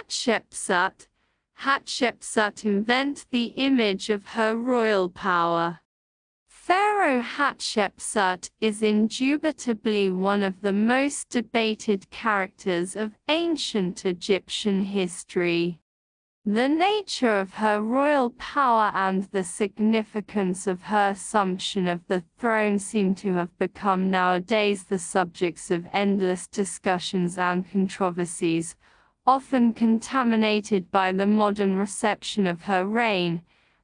Hatshepsut. Hatshepsut invent the image of her royal power. Pharaoh Hatshepsut is indubitably one of the most debated characters of ancient Egyptian history. The nature of her royal power and the significance of her assumption of the throne seem to have become nowadays the subjects of endless discussions and controversies, often contaminated by the modern reception of her reign,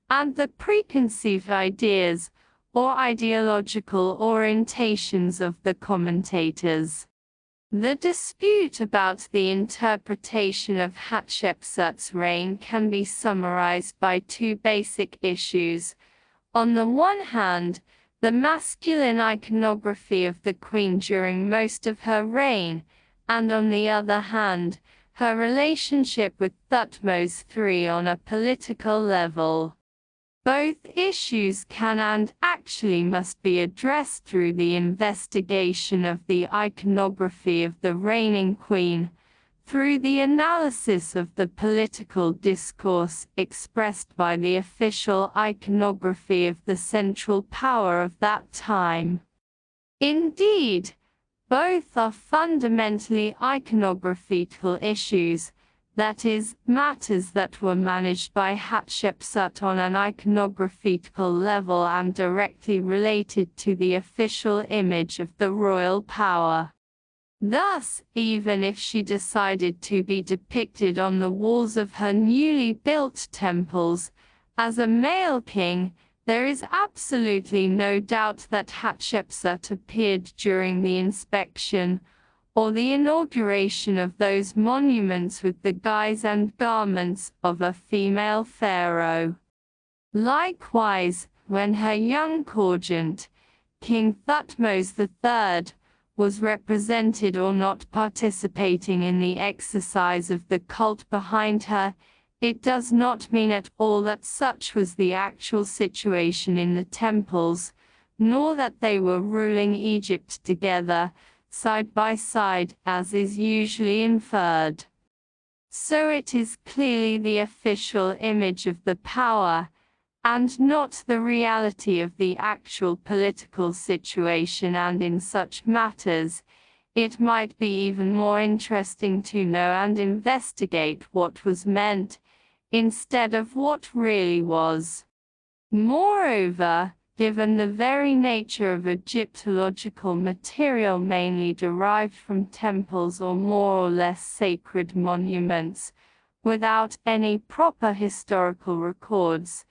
and the preconceived ideas, or ideological orientations of the commentators. The dispute about the interpretation of Hatshepsut's reign can be summarized by two basic issues. On the one hand, the masculine iconography of the queen during most of her reign, and on the other hand, her relationship with Thutmose III on a political level. Both issues can and actually must be addressed through the investigation of the iconography of the reigning queen, through the analysis of the political discourse expressed by the official iconography of the central power of that time. Indeed, both are fundamentally iconographical issues, that is, matters that were managed by Hatshepsut on an iconographical level and directly related to the official image of the royal power. Thus, even if she decided to be depicted on the walls of her newly built temples as a male king, there is absolutely no doubt that Hatshepsut appeared during the inspection or the inauguration of those monuments with the guise and garments of a female pharaoh. Likewise, when her young corregent, King Thutmose III, was represented or not participating in the exercise of the cult behind her, it does not mean at all that such was the actual situation in the temples, nor that they were ruling Egypt together, side by side, as is usually inferred. So it is clearly the official image of the power, and not the reality of the actual political situation, and in such matters, it might be even more interesting to know and investigate what was meant, instead of what really was. Moreover, given the very nature of Egyptological material mainly derived from temples or more or less sacred monuments, without any proper historical records,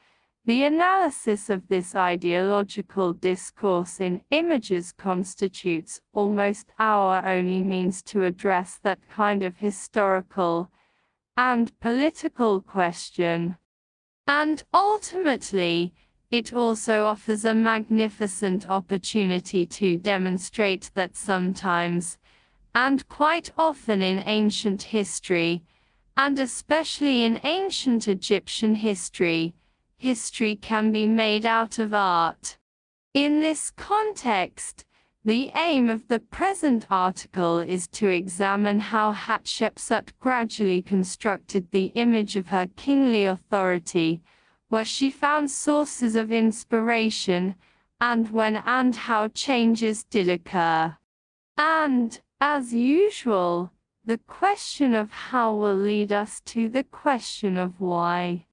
the analysis of this ideological discourse in images constitutes almost our only means to address that kind of historical and political question. And ultimately, it also offers a magnificent opportunity to demonstrate that sometimes, and quite often in ancient history, and especially in ancient Egyptian history, history can be made out of art. In this context, the aim of the present article is to examine how Hatshepsut gradually constructed the image of her kingly authority, where she found sources of inspiration, and when and how changes did occur. And, as usual, the question of how will lead us to the question of why.